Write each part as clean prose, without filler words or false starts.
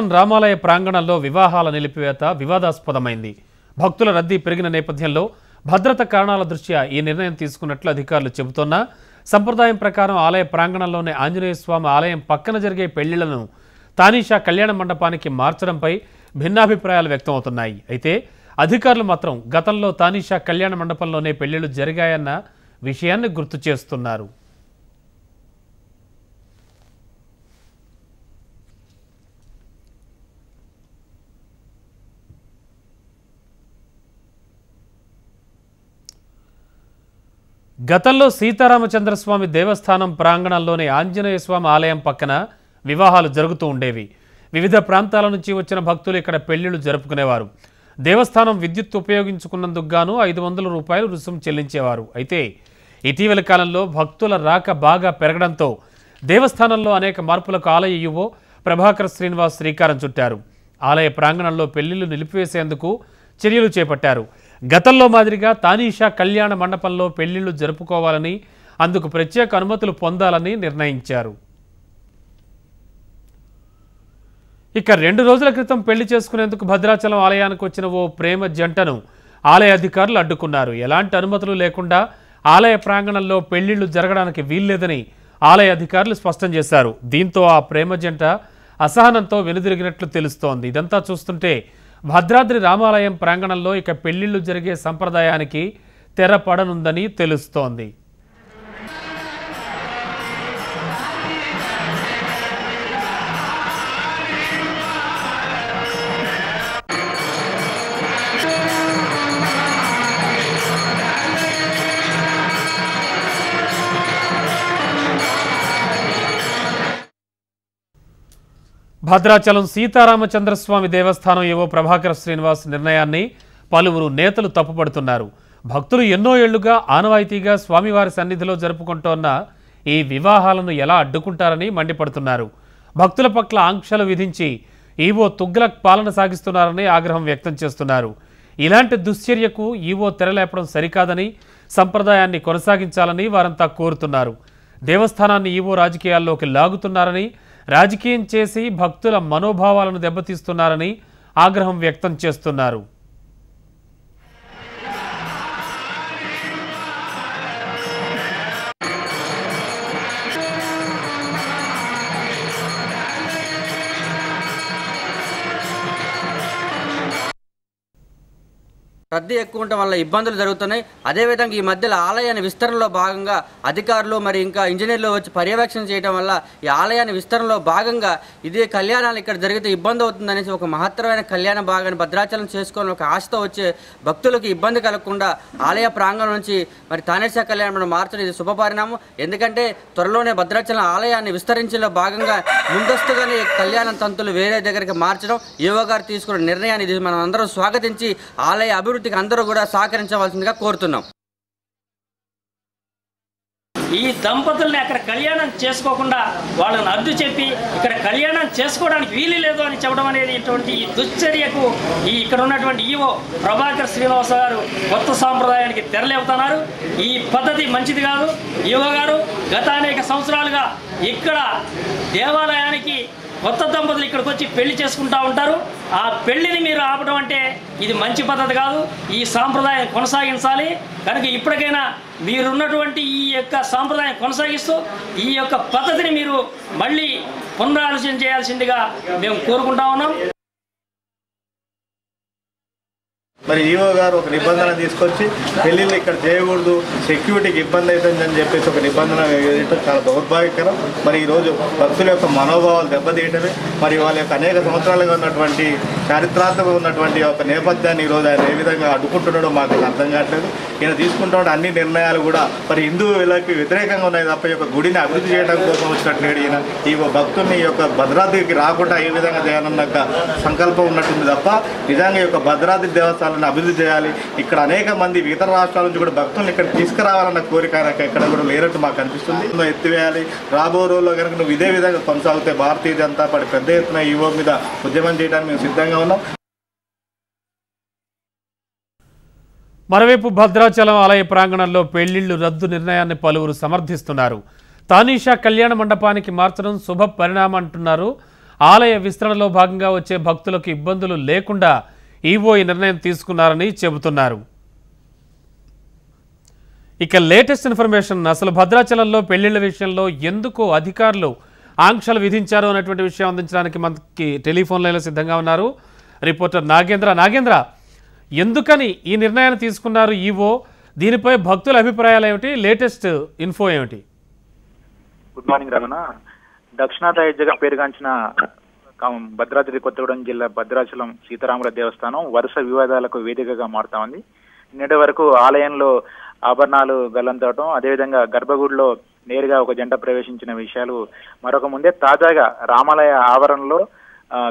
భద్రాచలం రామాలయ ప్రాంగణంలో వివాహాల నిలిపివేత వివాదాస్పదమైంది. భక్తుల రద్దీ పెరిగిన నేపథ్యంలో భద్రత కారణాల దృష్ట్యా ఈ నిర్ణయం తీసుకున్నట్లు అధికారులు చెబుతున్నా సంప్రదాయం ప్రకారం ఆలయ ప్రాంగణంలోనే ఆంజనేయ స్వామి ఆలయం పక్కన జరిగే పెళ్లిళ్లను తానీషా కళ్యాణ మండపానికి మార్చడంపై భిన్నాభిప్రాయాలు వ్యక్తమవుతున్నాయి. అయితే అధికారులు మాత్రం గతంలో తానీషా కళ్యాణ మండపంలోనే పెళ్లిళ్లు జరిగాయన్న విషయాన్ని గుర్తు చేస్తున్నారు. గతంలో సీతారామచంద్రస్వామి దేవస్థానం ప్రాంగణంలోని ఆంజనేయ స్వామి ఆలయం పక్కన వివాహాలు జరుగుతూ ఉండేవి. వివిధ ప్రాంతాల నుంచి వచ్చిన భక్తులు ఇక్కడ పెళ్లిళ్లు జరుపుకునేవారు. దేవస్థానం విద్యుత్ ఉపయోగించుకున్నందుకు గాను 500 రూపాయలు రుసుము చెల్లించేవారు. అయితే ఇటీవల కాలంలో భక్తుల రాక బాగా పెరగడంతో దేవస్థానంలో అనేక మార్పులకు ఆలయ ఈవో ప్రభాకర్ శ్రీనివాస్ శ్రీకారం చుట్టారు. ఆలయ ప్రాంగణంలో పెళ్లిళ్లు నిలిపివేసేందుకు చర్యలు చేపట్టారు. గతంలో మాదిరిగా తానీషా కళ్యాణ మండపంలో పెళ్లిళ్లు జరుపుకోవాలని, అందుకు ప్రత్యేక అనుమతులు పొందాలని నిర్ణయించారు. ఇక 2 రోజుల క్రితం పెళ్లి చేసుకునేందుకు భద్రాచలం ఆలయానికి వచ్చిన ఓ ప్రేమ జంటను ఆలయ అధికారులు అడ్డుకున్నారు. ఎలాంటి అనుమతులు లేకుండా ఆలయ ప్రాంగణంలో పెళ్లిళ్లు జరగడానికి వీల్లేదని ఆలయ అధికారులు స్పష్టం చేశారు. దీంతో ఆ ప్రేమ జంట అసహనంతో వెనుదిరిగినట్లు తెలుస్తోంది. ఇదంతా చూస్తుంటే భద్రాద్రి రామాలయం ప్రాంగణంలో ఇక పెళ్లిళ్లు జరిగే సంప్రదాయానికి తెరపడనుందని తెలుస్తోంది. భద్రాచలం సీతారామచంద్రస్వామి దేవస్థానం ఏవో ప్రభాకర్ శ్రీనివాస్ నిర్ణయాన్ని పలువురు నేతలు తప్పుపడుతున్నారు. భక్తులు ఎన్నో ఏళ్లుగా ఆనవాయితీగా స్వామివారి సన్నిధిలో జరుపుకుంటోన్న ఈ వివాహాలను ఎలా అడ్డుకుంటారని మండిపడుతున్నారు. భక్తుల పట్ల ఆంక్షలు విధించి ఈవో తుగ్లక్ పాలన సాగిస్తున్నారని ఆగ్రహం వ్యక్తం చేస్తున్నారు. ఇలాంటి దుశ్చర్యకు ఈవో తెరలేపడం సరికాదని, సంప్రదాయాన్ని కొనసాగించాలని వారంతా కోరుతున్నారు. దేవస్థానాన్ని ఈవో రాజకీయాల్లోకి లాగుతున్నారని, రాజకీయం చేసి భక్తుల మనోభావాలను దెబ్బతీస్తున్నారని ఆగ్రహం వ్యక్తం చేస్తున్నారు. రద్దీ ఎక్కువ ఉండటం వల్ల ఇబ్బందులు జరుగుతున్నాయి. అదేవిధంగా ఈ మధ్యలో ఆలయాన్ని విస్తరణలో భాగంగా అధికారులు మరి ఇంకా ఇంజనీర్లు వచ్చి పర్యవేక్షణ చేయడం వల్ల ఈ ఆలయాన్ని విస్తరణలో భాగంగా ఇదే కళ్యాణాలు ఇక్కడ జరిగితే ఇబ్బంది అవుతుందనేసి ఒక మహత్తరమైన కళ్యాణ భాగాన్ని భద్రాచలం చేసుకోవాలని ఒక ఆశతో వచ్చే భక్తులకు ఇబ్బంది కలగకుండా ఆలయ ప్రాంగణం నుంచి మరి తానేషా కళ్యాణం మార్చడం ఇది శుభపరిణామం. ఎందుకంటే త్వరలోనే భద్రాచలం ఆలయాన్ని విస్తరించడంలో భాగంగా ముందస్తుగానే కళ్యాణ తంతులు వేరే దగ్గరికి మార్చడం ఈవో గారు తీసుకున్న నిర్ణయాన్ని ఇది మనం అందరం స్వాగతించి ఆలయ అభివృద్ధి అందరూ కూడా సహకరించవలసిందిగా కోరుతున్నాం. ఈ దంపతుల్ని అక్కడ కళ్యాణం చేసుకోకుండా వాళ్ళని అడ్డు చెప్పి ఇక్కడ కళ్యాణం చేసుకోవడానికి వీలు లేదు అని చెప్పడం అనేది ఇటువంటి ఈ దుశ్చర్యకు ఇక్కడ ఉన్నటువంటి ఈవో ప్రభాకర్ శ్రీనివాస్ గారు కొత్త సాంప్రదాయానికి తెరలేపుతున్నారు. ఈ పద్ధతి మంచిది కాదు. ఈవో గారు గత అనేక సంవత్సరాలుగా ఇక్కడ దేవాలయానికి కొత్త దంపతులు ఇక్కడికి వచ్చి పెళ్లి చేసుకుంటూ ఉంటారు. ఆ పెళ్లిని మీరు ఆపడం అంటే ఇది మంచి పద్ధతి కాదు. ఈ సాంప్రదాయం కొనసాగించాలి. కనుక ఇప్పటికైనా మీరున్నటువంటి ఈ యొక్క సాంప్రదాయం కొనసాగిస్తూ ఈ యొక్క పద్ధతిని మీరు మళ్ళీ పునరాలోచన చేయాల్సిందిగా మేము కోరుకుంటా ఉన్నాం. మరి ఈవో గారు ఒక నిబంధన తీసుకొచ్చి పెళ్ళిళ్ళు ఇక్కడ చేయకూడదు, సెక్యూరిటీకి ఇబ్బంది అవుతుందని చెప్పేసి ఒక నిబంధన వేయడం చాలా దౌర్భాగ్యకరం. మరి ఈరోజు భక్తుల యొక్క మనోభావాలు దెబ్బతీయటమే, మరి వాళ్ళ యొక్క అనేక సంవత్సరాలుగా ఉన్నటువంటి చారిత్రాత్మకంగా ఉన్నటువంటి ఒక నేపథ్యాన్ని ఈరోజు ఆయన ఏ విధంగా అడ్డుకుంటున్నాడో మాకు అర్థం కావట్లేదు. ఈయన తీసుకుంటున్న అన్ని నిర్ణయాలు కూడా మరి హిందువులకి వ్యతిరేకంగా ఉన్నాయి తప్ప ఈ యొక్క గుడిని అభివృద్ధి చేయడం కోసం వచ్చినట్టు ఈయన ఈ భక్తుల్ని ఈ యొక్క భద్రాద్రికి రాకుండా ఏ విధంగా చేయాలన్న సంకల్పం ఉన్నట్టుంది తప్ప నిజంగా ఈ యొక్క భద్రాద్రి దేవస్థానం అభివృద్ధి చేయాలి, ఇక్కడ అనేక మంది ఇతర రాష్ట్రాల నుంచి కూడా భక్తులను ఇక్కడ తీసుకురావాలన్న కోరిక ఎక్కడ కూడా లేనట్టు మాకు అనిపిస్తుంది. ఎత్తివేయాలి. రాబో రోజుల్లో కనుక నువ్వు ఇదే విధంగా కొనసాగితే భారతీయ జనతా పార్టీ పెద్ద ఎత్తున ఈవో మీద ఉద్యమం చేయడానికి మేము సిద్ధంగా ఉన్నాం. మరోవైపు భద్రాచలం ఆలయ ప్రాంగణంలో పెళ్లిళ్లు రద్దు నిర్ణయాన్ని పలువురు సమర్థిస్తున్నారు. తానీషా కళ్యాణ మండపానికి మార్చడం శుభ పరిణామం అంటున్నారు. ఆలయ విస్తరణలో భాగంగా వచ్చే భక్తులకు ఇబ్బందులు లేకుండా ఈవో ఈ నిర్ణయం తీసుకున్నారని చెబుతున్నారు. ఇక లేటెస్ట్ ఇన్ఫర్మేషన్, అసలు భద్రాచలంలో పెళ్లిళ్ల విషయంలో ఎందుకు అధికారులు ఆంక్షలు విధించారు అనేటువంటి విషయం అందించడానికి మనకి టెలిఫోన్ లైన్లో సిద్ధంగా ఉన్నారు రిపోర్టర్ నాగేంద్ర. ఎందుకని ఈ నిర్ణయాన్ని తీసుకున్నారు ఈవో? దీనిపై భక్తుల అభిప్రాయాలు ఏమిటి? లేటెస్ట్ ఇన్ఫో ఏమిటి? Good morning Ramana. దక్షిణాదిగా పేరుగాంచిన భద్రాద్రి కొత్తగూడెం జిల్లా భద్రాచలం సీతారాముల దేవస్థానం వరుస వివాదాలకు వేదికగా మారుతా ఉంది. నిన్నటి వరకు ఆలయంలో ఆభరణాలు గల్లంతవటం, అదేవిధంగా గర్భగుడిలో నేరుగా ఒక జంట ప్రవేశించిన విషయాలు మరొక ముందే తాజాగా రామాలయ ఆవరణలో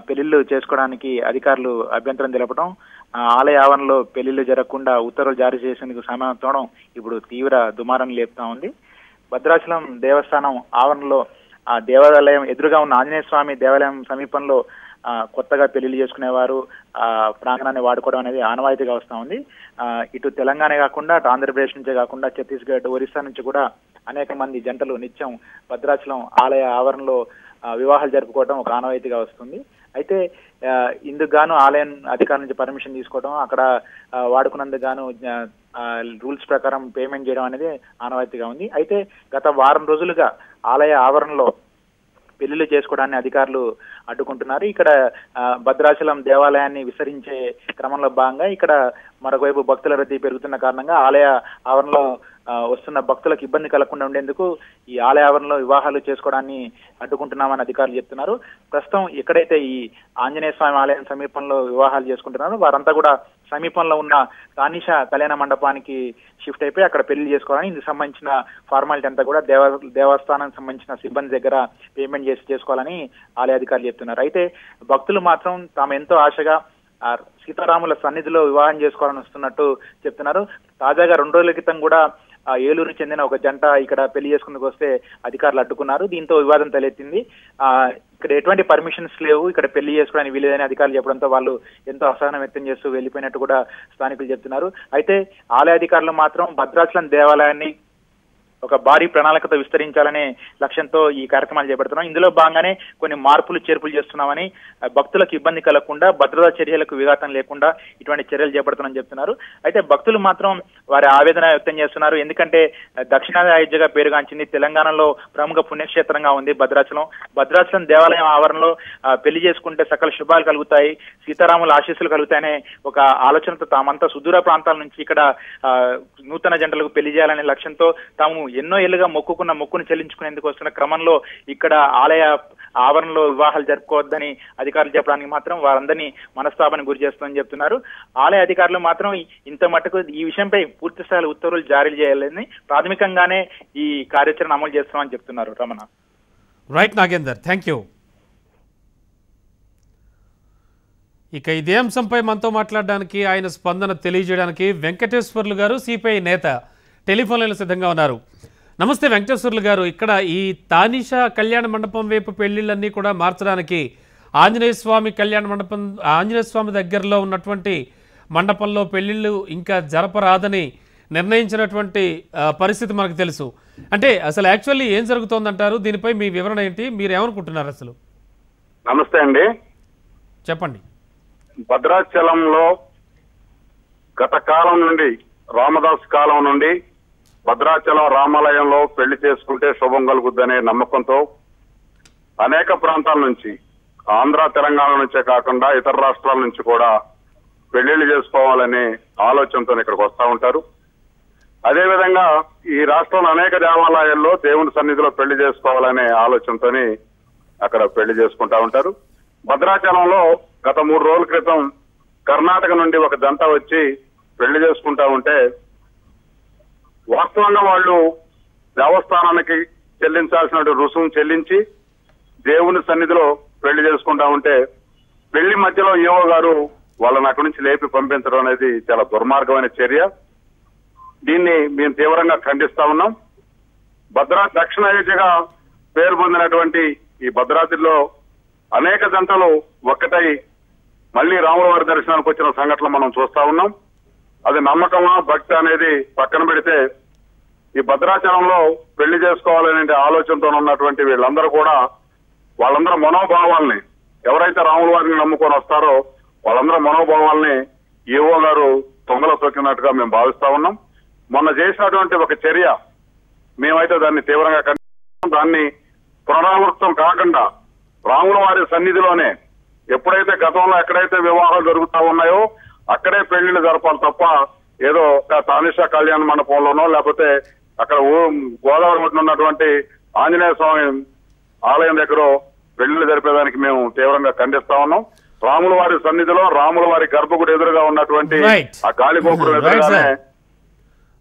పెళ్లిళ్లు చేసుకోవడానికి అధికారులు అభ్యంతరం తెలపడం, ఆలయ ఆవరణలో పెళ్లిళ్లు జరగకుండా ఉత్తర్వులు జారీ చేసేందుకు సమాయత్తవడం ఇప్పుడు తీవ్ర దుమారం లేపుతా ఉంది. భద్రాచలం దేవస్థానం ఆవరణలో ఆ దేవాలయం ఎదురుగా ఉన్న ఆంజనేయ స్వామి దేవాలయం సమీపంలో కొత్తగా పెళ్లిళ్ళు చేసుకునేవారు ఆ ప్రాంగణాన్ని వాడుకోవడం అనేది ఆనవాయితీగా వస్తూ ఉంది. ఇటు తెలంగాణ కాకుండా అటు ఆంధ్రప్రదేశ్ నుంచే కాకుండా ఛత్తీస్గఢ్, ఒరిస్సా నుంచి కూడా అనేక మంది జంటలు నిత్యం భద్రాచలం ఆలయ ఆవరణలో వివాహాలు జరుపుకోవడం ఒక ఆనవాయితీగా వస్తుంది. అయితే ఇందుకు గాను ఆలయం అధికారుల నుంచి పర్మిషన్ తీసుకోవడం, అక్కడ వాడుకున్నందుకు గాను రూల్స్ ప్రకారం పేమెంట్ చేయడం అనేది ఆనవాయితీగా ఉంది. అయితే గత వారం రోజులుగా ఆలయ ఆవరణలో పెళ్లిళ్లు చేసుకోవడాన్ని అధికారులు అడ్డుకుంటున్నారు. ఇక్కడ భద్రాచలం దేవాలయాన్ని విస్తరించే క్రమంలో భాగంగా ఇక్కడ మరొకవైపు భక్తుల రద్దీ పెరుగుతున్న కారణంగా ఆలయ ఆవరణలో వస్తున్న భక్తులకు ఇబ్బంది కలగకుండా ఉండేందుకు ఈ ఆలయ ఆవరణలో వివాహాలు చేసుకోవడాన్ని అడ్డుకుంటున్నామని అధికారులు చెప్తున్నారు. ప్రస్తుతం ఎక్కడైతే ఈ ఆంజనేయ స్వామి ఆలయం సమీపంలో వివాహాలు చేసుకుంటున్నారో వారంతా కూడా సమీపంలో ఉన్న తానిషా కళ్యాణ మండపానికి షిఫ్ట్ అయిపోయి అక్కడ పెళ్లి చేసుకోవాలని, ఇందుకు సంబంధించిన ఫార్మాలిటీ అంతా కూడా దేవస్థానానికి సంబంధించిన సిబ్బంది దగ్గర పేమెంట్ చేసి చేసుకోవాలని ఆలయ అధికారులు చెప్తున్నారు. అయితే భక్తులు మాత్రం తాము ఎంతో ఆశగా సీతారాముల సన్నిధిలో వివాహం చేసుకోవాలని వస్తున్నట్టు చెప్తున్నారు. తాజాగా 2 రోజుల క్రితం కూడా ఏలూరు చెందిన ఒక జంట ఇక్కడ పెళ్లి చేసుకుందుకు వస్తే అధికారులు అడ్డుకున్నారు. దీంతో వివాదం తలెత్తింది. ఇక్కడ ఎటువంటి పర్మిషన్స్ లేవు, ఇక్కడ పెళ్లి చేసుకోవడానికి వీలేదని అధికారులు చెప్పడంతో వాళ్ళు ఎంతో అసహనం వ్యక్తం చేస్తూ వెళ్లిపోయినట్టు కూడా స్థానికులు చెప్తున్నారు. అయితే ఆలయ అధికారులు మాత్రం భద్రాచలం దేవాలయాన్ని ఒక భారీ ప్రణాళికతో విస్తరించాలనే లక్ష్యంతో ఈ కార్యక్రమాలు చేపడుతున్నాం. ఇందులో భాగంగానే కొన్ని మార్పులు చేర్పులు చేస్తున్నామని, భక్తులకు ఇబ్బంది కలగకుండా, భద్రతా చర్యలకు విఘాతం లేకుండా ఇటువంటి చర్యలు చేపడుతున్నామని చెప్తున్నారు. అయితే భక్తులు మాత్రం వారి ఆవేదన వ్యక్తం చేస్తున్నారు. ఎందుకంటే దక్షిణాది అయోధ్యగా పేరుగాంచింది, తెలంగాణలో ప్రముఖ పుణ్యక్షేత్రంగా ఉంది భద్రాచలం దేవాలయం ఆవరణలో పెళ్లి చేసుకుంటే సకల శుభాలు కలుగుతాయి, సీతారాముల ఆశీస్సులు కలుగుతాయనే ఒక ఆలోచనతో తామంతా సుదూర ప్రాంతాల నుంచి ఇక్కడ నూతన జంటలకు పెళ్లి చేయాలనే లక్ష్యంతో తాము ఎన్నో ఏళ్లుగా మొక్కుకున్న మొక్కును చెల్లించుకునేందుకు వస్తున్న క్రమంలో ఇక్కడ ఆలయ ఆవరణలో వివాహాలు జరుపుకోవద్దని అధికారులు చెప్పడానికి మాత్రం వారందరినీ మనస్తాపానికి గురి చేస్తుందని చెప్తున్నారు. ఆలయ అధికారులు మాత్రం ఇంత మటుకు ఈ విషయంపై పూర్తి స్థాయి ఉత్తర్వులు జారీ చేయాలని ప్రాథమికంగానే ఈ కార్యాచరణ అమలు చేస్తున్నామని చెప్తున్నారు. Ramana. Right Nagender, thank you. ఇక ఇదే అంశంపై మనతో మాట్లాడడానికి, ఆయన స్పందన తెలియజేయడానికి వెంకటేశ్వర్లు గారు, సిపిఐ నేత టెలిఫోన్ లైన్లో సిద్ధంగా ఉన్నారు. నమస్తే వెంకటేశ్వర్లు గారు. ఇక్కడ ఈ తానిషా కళ్యాణ మండపం వైపు పెళ్లిళ్ళన్నీ కూడా మార్చడానికి ఆంజనేయ స్వామి కళ్యాణ మండపం, ఆంజనేయ స్వామి దగ్గరలో ఉన్నటువంటి మండపంలో పెళ్లిళ్ళు ఇంకా జరపరాదని నిర్ణయించినటువంటి పరిస్థితి మనకు తెలుసు. అంటే అసలు యాక్చువల్లీ ఏం జరుగుతోందంటారు? దీనిపై మీ వివరణ ఏంటి? మీరు ఏమనుకుంటున్నారు అసలు? నమస్తే అండి, చెప్పండి. భద్రాచలంలో గత కాలం నుండి, రామదాస్ కాలం నుండి భద్రాచలం రామాలయంలో పెళ్లి చేసుకుంటే శుభం కలుగుద్దనే నమ్మకంతో అనేక ప్రాంతాల నుంచి, ఆంధ్ర తెలంగాణ నుంచే కాకుండా ఇతర రాష్ట్రాల నుంచి కూడా పెళ్లిళ్లు చేసుకోవాలనే ఆలోచనతో ఇక్కడికి వస్తూ ఉంటారు. అదేవిధంగా ఈ రాష్ట్రంలో అనేక దేవాలయాల్లో దేవుని సన్నిధిలో పెళ్లి చేసుకోవాలనే ఆలోచనతోని అక్కడ పెళ్లి చేసుకుంటా ఉంటారు. భద్రాచలంలో గత 3 రోజుల క్రితం కర్ణాటక నుండి ఒక జంట వచ్చి పెళ్లి చేసుకుంటా ఉంటే, వాస్తవంగా వాళ్ళు దేవస్థానానికి చెల్లించాల్సిన రుసుము చెల్లించి దేవుని సన్నిధిలో పెళ్లి చేసుకుంటా ఉంటే, పెళ్లి మధ్యలో ఈవో గారు వాళ్ళని అక్కడి నుంచి లేపి పంపించడం అనేది చాలా దుర్మార్గమైన చర్య. దీన్ని మేము తీవ్రంగా ఖండిస్తా ఉన్నాం. దక్షిణ అయోధ్యగా పేరు పొందినటువంటి ఈ భద్రాద్రిలో అనేక జంటలు ఒక్కటై మళ్లీ రాముల వారి దర్శనానికి వచ్చిన సంఘటనలు మనం చూస్తా ఉన్నాం. అది నమ్మకమా భక్తి అనేది పక్కన పెడితే, ఈ భద్రాచలంలో పెళ్లి చేసుకోవాలనే ఆలోచనతో ఉన్నటువంటి వీళ్ళందరూ కూడా వాళ్ళందరూ మనోభావాల్ని ఎవరైతే రాముల వారిని నమ్ముకొని వస్తారో వాళ్ళందరూ మనోభావాల్ని ఈవో గారు తొంగలో తొక్కినట్టుగా మేము భావిస్తా ఉన్నాం. మొన్న చేసినటువంటి ఒక చర్య మేమైతే దాన్ని తీవ్రంగా ఖండిస్తున్నాం. దాన్ని పునరావృతం కాకుండా రాముల వారి సన్నిధిలోనే ఎప్పుడైతే గతంలో ఎక్కడైతే వివాహాలు జరుగుతా ఉన్నాయో అక్కడే పెళ్లిళ్ళు జరపాలి తప్ప ఏదో తానిషా కళ్యాణ మండపంలోనో లేకపోతే అక్కడ గోదావరి ఒడ్డున ఉన్నటువంటి ఆంజనేయ స్వామి ఆలయం దగ్గర పెళ్లిళ్ళు జరిపేదానికి మేము తీవ్రంగా ఖండిస్తా ఉన్నాం. రాముల వారి సన్నిధిలో రాముల వారి గర్భగుడి ఎదురుగా ఉన్నటువంటి ఆ గాలిగోపురం ఎదురుగానే.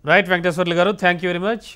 రైట్ వెంకటేశ్వర్లు గారు, థ్యాంక్ యూ వెరీ మచ్.